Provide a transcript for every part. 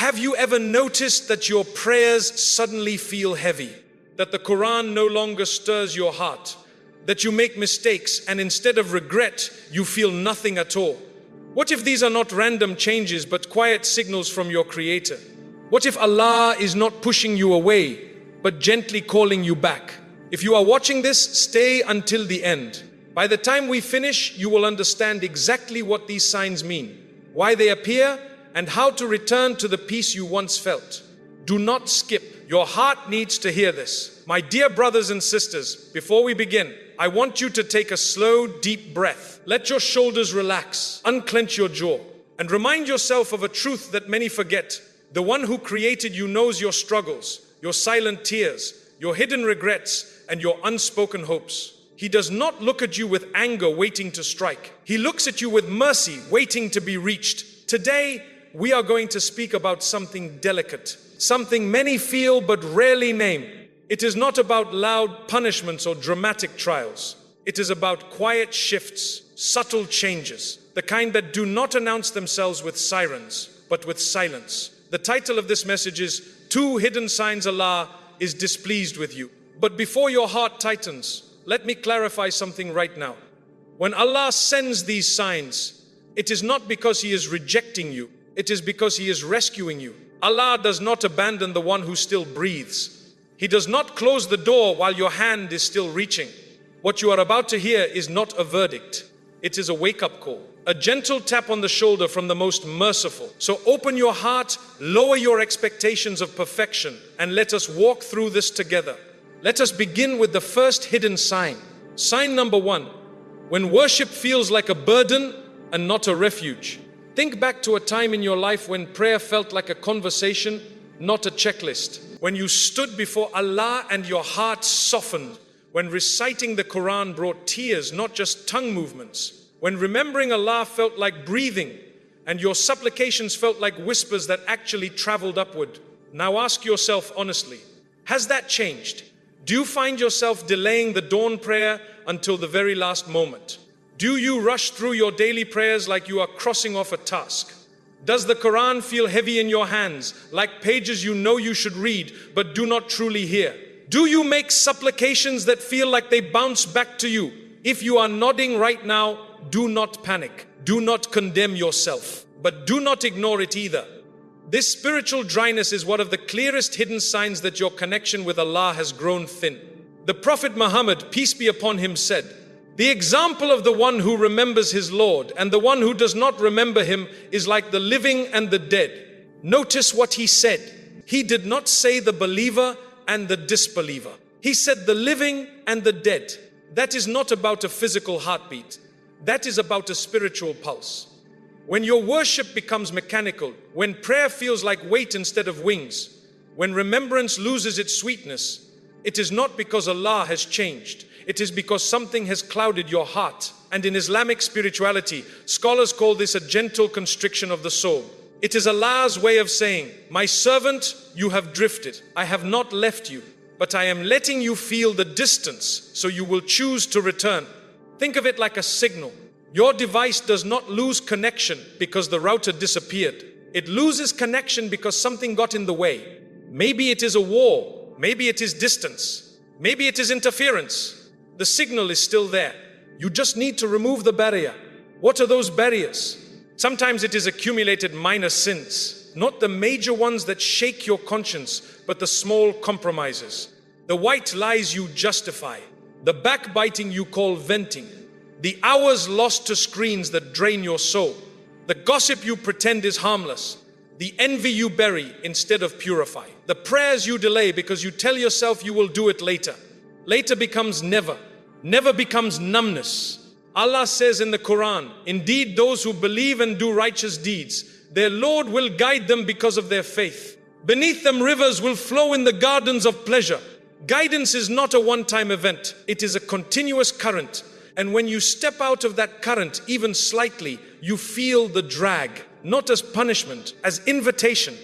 Have you ever noticed that your prayers suddenly feel heavy? That the Quran no longer stirs your heart? That you make mistakes and instead of regret, you feel nothing at all? What if these are not random changes but quiet signals from your Creator? What if Allah is not pushing you away but gently calling you back? If you are watching this, stay until the end. By the time we finish, you will understand exactly what these signs mean, why they appear, and how to return to the peace you once felt. Do not skip. Your heart needs to hear this. My dear brothers and sisters, before we begin, I want you to take a slow, deep breath. Let your shoulders relax, unclench your jaw, and remind yourself of a truth that many forget. The one who created you knows your struggles, your silent tears, your hidden regrets, and your unspoken hopes. He does not look at you with anger waiting to strike. He looks at you with mercy waiting to be reached. Today, we are going to speak about something delicate, something many feel but rarely name. It is not about loud punishments or dramatic trials. It is about quiet shifts, subtle changes, the kind that do not announce themselves with sirens, but with silence. The title of this message is 2 Hidden Signs Allah is Displeased with You. But before your heart tightens, let me clarify something right now. When Allah sends these signs, it is not because He is rejecting you. It is because He is rescuing you. Allah does not abandon the one who still breathes. He does not close the door while your hand is still reaching. What you are about to hear is not a verdict. It is a wake-up call, a gentle tap on the shoulder from the most merciful. So open your heart, lower your expectations of perfection, and let us walk through this together. Let us begin with the first hidden sign. Sign number 1, when worship feels like a burden and not a refuge. Think back to a time in your life when prayer felt like a conversation, not a checklist. When you stood before Allah and your heart softened. When reciting the Quran brought tears, not just tongue movements. When remembering Allah felt like breathing and your supplications felt like whispers that actually traveled upward. Now ask yourself honestly, has that changed? Do you find yourself delaying the dawn prayer until the very last moment? Do you rush through your daily prayers like you are crossing off a task? Does the Quran feel heavy in your hands, like pages you know you should read but do not truly hear? Do you make supplications that feel like they bounce back to you? If you are nodding right now, do not panic. Do not condemn yourself, but do not ignore it either. This spiritual dryness is one of the clearest hidden signs that your connection with Allah has grown thin. The Prophet Muhammad, peace be upon him, said, "The example of the one who remembers his Lord and the one who does not remember him is like the living and the dead." Notice what he said. He did not say the believer and the disbeliever. He said the living and the dead. That is not about a physical heartbeat. That is about a spiritual pulse. When your worship becomes mechanical, when prayer feels like weight instead of wings, when remembrance loses its sweetness, it is not because Allah has changed. It is because something has clouded your heart. And in Islamic spirituality, scholars call this a gentle constriction of the soul. It is Allah's way of saying, "My servant, you have drifted. I have not left you, but I am letting you feel the distance so you will choose to return." Think of it like a signal. Your device does not lose connection because the router disappeared. It loses connection because something got in the way. Maybe it is a war. Maybe it is distance. Maybe it is interference. The signal is still there. You just need to remove the barrier. What are those barriers? Sometimes it is accumulated minor sins, not the major ones that shake your conscience, but the small compromises. The white lies you justify, the backbiting you call venting, the hours lost to screens that drain your soul, the gossip you pretend is harmless, the envy you bury instead of purify, the prayers you delay because you tell yourself you will do it later. Later becomes never. Never becomes numbness. Allah says in the Quran, "Indeed, those who believe and do righteous deeds, their Lord will guide them because of their faith. Beneath them rivers will flow in the gardens of pleasure." Guidance is not a one-time event. It is a continuous current. And when you step out of that current, even slightly, you feel the drag, not as punishment, as invitation.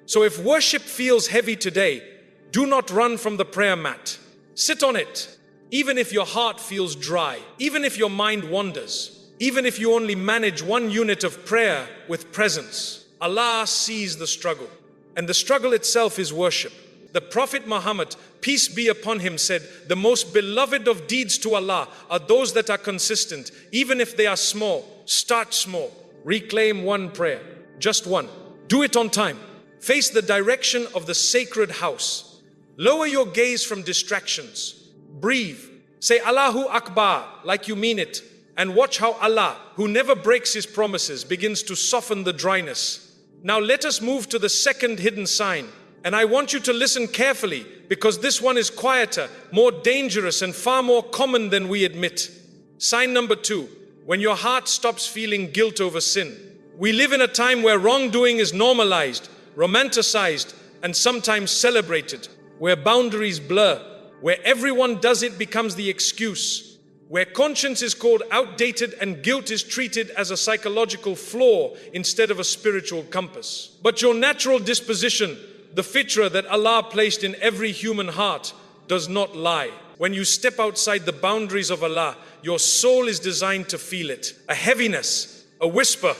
So if worship feels heavy today, do not run from the prayer mat. Sit on it. Even if your heart feels dry, even if your mind wanders, even if you only manage one unit of prayer with presence, Allah sees the struggle. and the struggle itself is worship. The Prophet Muhammad, peace be upon him, said, the most beloved of deeds to Allah are those that are consistent, even if they are small. Start small. Reclaim one prayer, just one. Do it on time. Face the direction of the sacred house. Lower your gaze from distractions. Breathe. Say Allahu Akbar like you mean it, and watch how Allah, who never breaks his promises, begins to soften the dryness. Now let us move to the second hidden sign. And I want you to listen carefully, because this one is quieter, more dangerous, and far more common than we admit. Sign number 2, when your heart stops feeling guilt over sin. We live in a time where wrongdoing is normalized, romanticized, and sometimes celebrated, where boundaries blur, where everyone does it becomes the excuse, where conscience is called outdated and guilt is treated as a psychological flaw instead of a spiritual compass. But your natural disposition, the fitra that Allah placed in every human heart, does not lie. When you step outside the boundaries of Allah, your soul is designed to feel it. A heaviness, a whisper,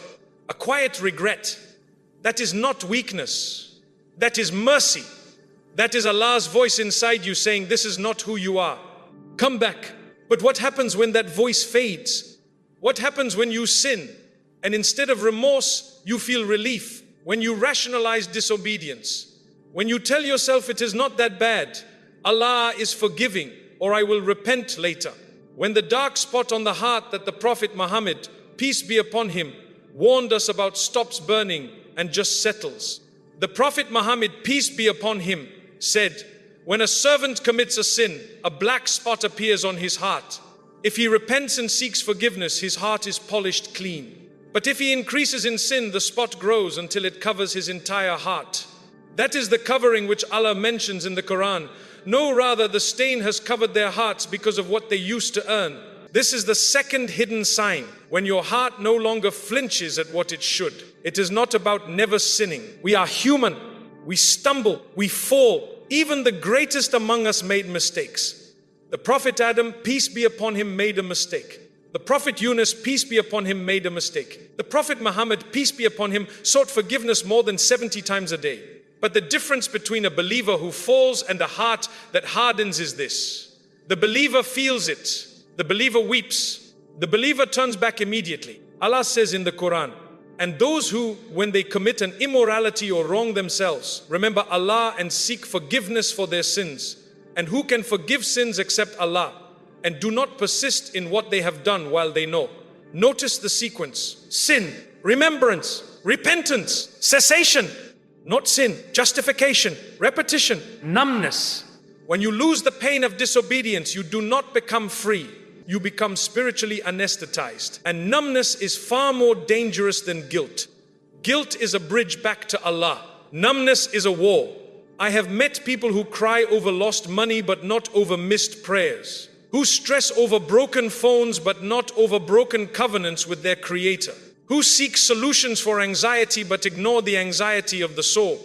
a quiet regret. That is not weakness. That is mercy. That is Allah's voice inside you saying, this is not who you are. Come back. But what happens when that voice fades? What happens when you sin and instead of remorse, you feel relief? When you rationalize disobedience? When you tell yourself it is not that bad, Allah is forgiving, or I will repent later. When the dark spot on the heart that the Prophet Muhammad, peace be upon him, warned us about stops burning and just settles. The Prophet Muhammad, peace be upon him, said, when a servant commits a sin, a black spot appears on his heart. If he repents and seeks forgiveness, his heart is polished clean. But if he increases in sin, the spot grows until it covers his entire heart. That is the covering which Allah mentions in the Quran. No, rather the stain has covered their hearts because of what they used to earn. This is the second hidden sign, when your heart no longer flinches at what it should. It is not about never sinning. We are human. We stumble. We fall. Even the greatest among us made mistakes. The Prophet Adam, peace be upon him, made a mistake. The Prophet Yunus, peace be upon him, made a mistake. The Prophet Muhammad, peace be upon him, sought forgiveness more than 70 times a day. But the difference between a believer who falls and a heart that hardens is this. The believer feels it. The believer weeps. The believer turns back immediately. Allah says in the Quran, and those who, when they commit an immorality or wrong themselves, remember Allah and seek forgiveness for their sins. And who can forgive sins except Allah? And do not persist in what they have done while they know. Notice the sequence. Sin, remembrance, repentance, cessation. Not sin, justification, repetition, numbness. When you lose the pain of disobedience, you do not become free. You become spiritually anesthetized. And numbness is far more dangerous than guilt. Guilt is a bridge back to Allah. Numbness is a wall. I have met people who cry over lost money but not over missed prayers. Who stress over broken phones but not over broken covenants with their Creator. Who seek solutions for anxiety but ignore the anxiety of the soul.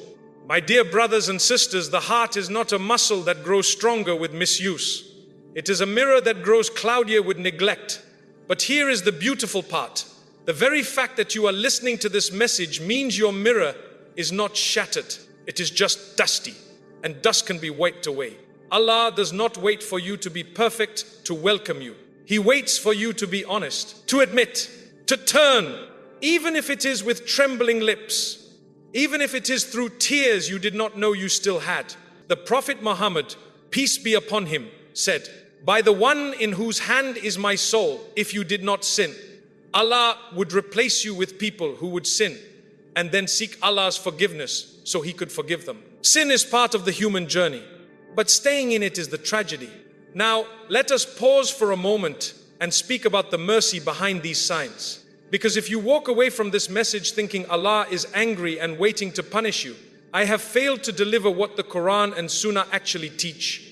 My dear brothers and sisters, the heart is not a muscle that grows stronger with misuse. It is a mirror that grows cloudier with neglect. But here is the beautiful part. The very fact that you are listening to this message means your mirror is not shattered. It is just dusty, and dust can be wiped away. Allah does not wait for you to be perfect to welcome you. He waits for you to be honest, to admit, to turn, even if it is with trembling lips, even if it is through tears you did not know you still had. The Prophet Muhammad, peace be upon him, said, by the one in whose hand is my soul, if you did not sin, Allah would replace you with people who would sin and then seek Allah's forgiveness so He could forgive them. Sin is part of the human journey, but staying in it is the tragedy. Now, let us pause for a moment and speak about the mercy behind these signs. Because if you walk away from this message thinking Allah is angry and waiting to punish you, I have failed to deliver what the Quran and Sunnah actually teach.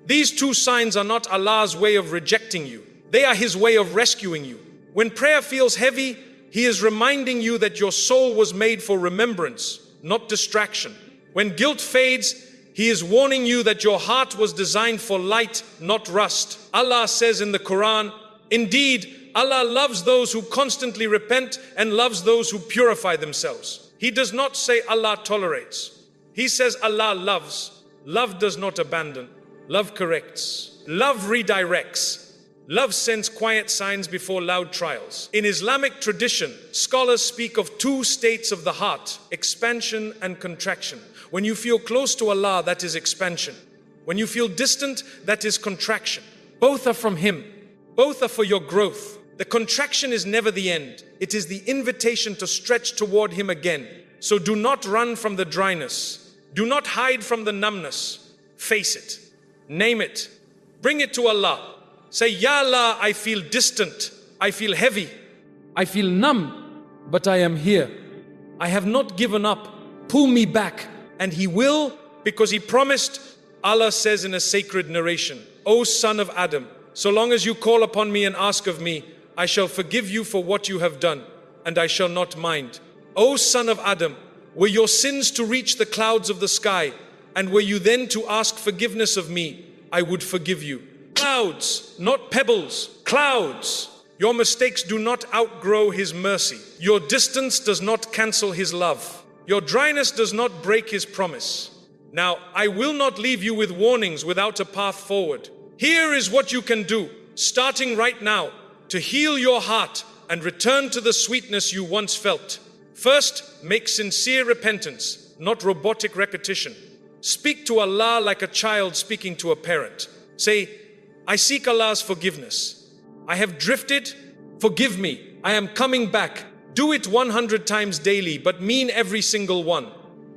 These two signs are not Allah's way of rejecting you. They are His way of rescuing you. When prayer feels heavy, He is reminding you that your soul was made for remembrance, not distraction. When guilt fades, He is warning you that your heart was designed for light, not rust. Allah says in the Quran, indeed, Allah loves those who constantly repent and loves those who purify themselves. He does not say Allah tolerates. He says Allah loves. Love does not abandon. Love corrects. Love redirects. Love sends quiet signs before loud trials. In Islamic tradition, scholars speak of two states of the heart, expansion and contraction. When you feel close to Allah, that is expansion. When you feel distant, that is contraction. Both are from Him. Both are for your growth. The contraction is never the end. It is the invitation to stretch toward Him again. So do not run from the dryness. Do not hide from the numbness. Face it. Name it. Bring it to Allah. Say, Ya Allah, I feel distant. I feel heavy. I feel numb, but I am here. I have not given up. Pull me back. And He will, because He promised. Allah says in a sacred narration, O son of Adam, so long as you call upon me and ask of me, I shall forgive you for what you have done, and I shall not mind. O son of Adam, were your sins to reach the clouds of the sky, and were you then to ask forgiveness of me, I would forgive you. Clouds, not pebbles, clouds. Your mistakes do not outgrow His mercy. Your distance does not cancel His love. Your dryness does not break His promise. Now, I will not leave you with warnings without a path forward. Here is what you can do, starting right now, to heal your heart and return to the sweetness you once felt. First, make sincere repentance, not robotic repetition. Speak to Allah like a child speaking to a parent. Say, I seek Allah's forgiveness. I have drifted. Forgive me. I am coming back. Do it 100 times daily, but mean every single one.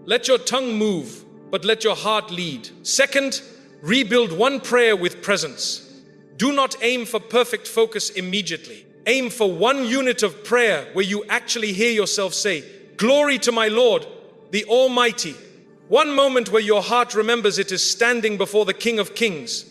Let your tongue move, but let your heart lead. Second, rebuild one prayer with presence. Do not aim for perfect focus immediately. Aim for one unit of prayer where you actually hear yourself say, Glory to my Lord, the Almighty. One moment where your heart remembers it is standing before the King of Kings.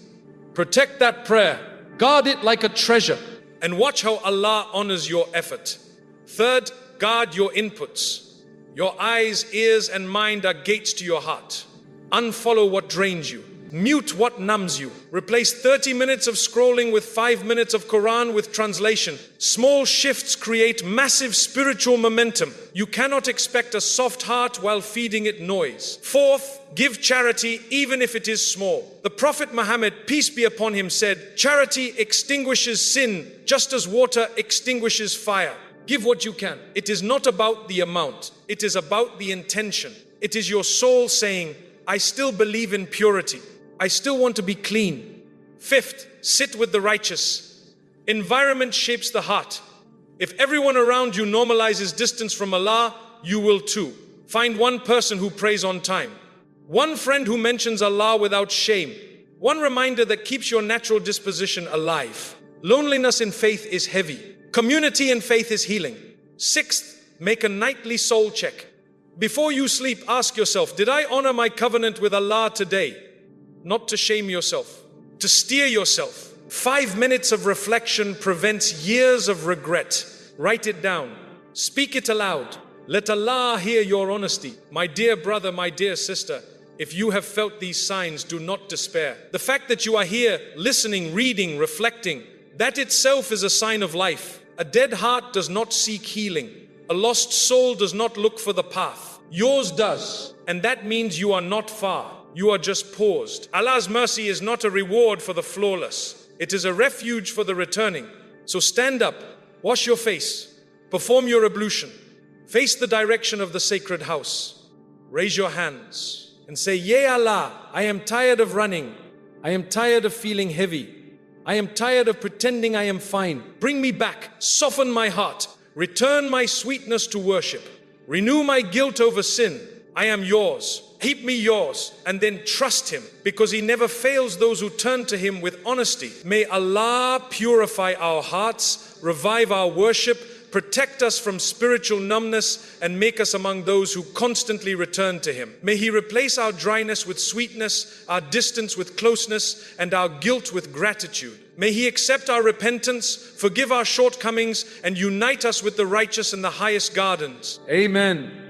Protect that prayer. Guard it like a treasure. And watch how Allah honors your effort. Third, guard your inputs. Your eyes, ears, and mind are gates to your heart. Unfollow what drains you. Mute what numbs you. Replace 30 minutes of scrolling with 5 minutes of Quran with translation. Small shifts create massive spiritual momentum. You cannot expect a soft heart while feeding it noise. Fourth, give charity even if it is small. The Prophet Muhammad, peace be upon him, said, charity extinguishes sin just as water extinguishes fire. Give what you can. It is not about the amount. It is about the intention. It is your soul saying, I still believe in purity. I still want to be clean. Fifth, sit with the righteous. Environment shapes the heart. If everyone around you normalizes distance from Allah, you will too. Find one person who prays on time. One friend who mentions Allah without shame. One reminder that keeps your natural disposition alive. Loneliness in faith is heavy. Community in faith is healing. Sixth, make a nightly soul check. Before you sleep, ask yourself, did I honor my covenant with Allah today? Not to shame yourself, to steer yourself. 5 minutes of reflection prevents years of regret. Write it down. Speak it aloud. Let Allah hear your honesty. My dear brother, my dear sister, if you have felt these signs, do not despair. The fact that you are here, listening, reading, reflecting, that itself is a sign of life. A dead heart does not seek healing. A lost soul does not look for the path. Yours does. And that means you are not far. You are just paused. Allah's mercy is not a reward for the flawless. It is a refuge for the returning. So stand up, wash your face, perform your ablution, face the direction of the sacred house, raise your hands and say, Ya Allah, I am tired of running. I am tired of feeling heavy. I am tired of pretending I am fine. Bring me back, soften my heart, return my sweetness to worship, renew my guilt over sin. I am yours. Keep me yours, and then trust Him, because He never fails those who turn to Him with honesty. May Allah purify our hearts, revive our worship, protect us from spiritual numbness, and make us among those who constantly return to Him. May He replace our dryness with sweetness, our distance with closeness, and our guilt with gratitude. May He accept our repentance, forgive our shortcomings, and unite us with the righteous in the highest gardens. Amen.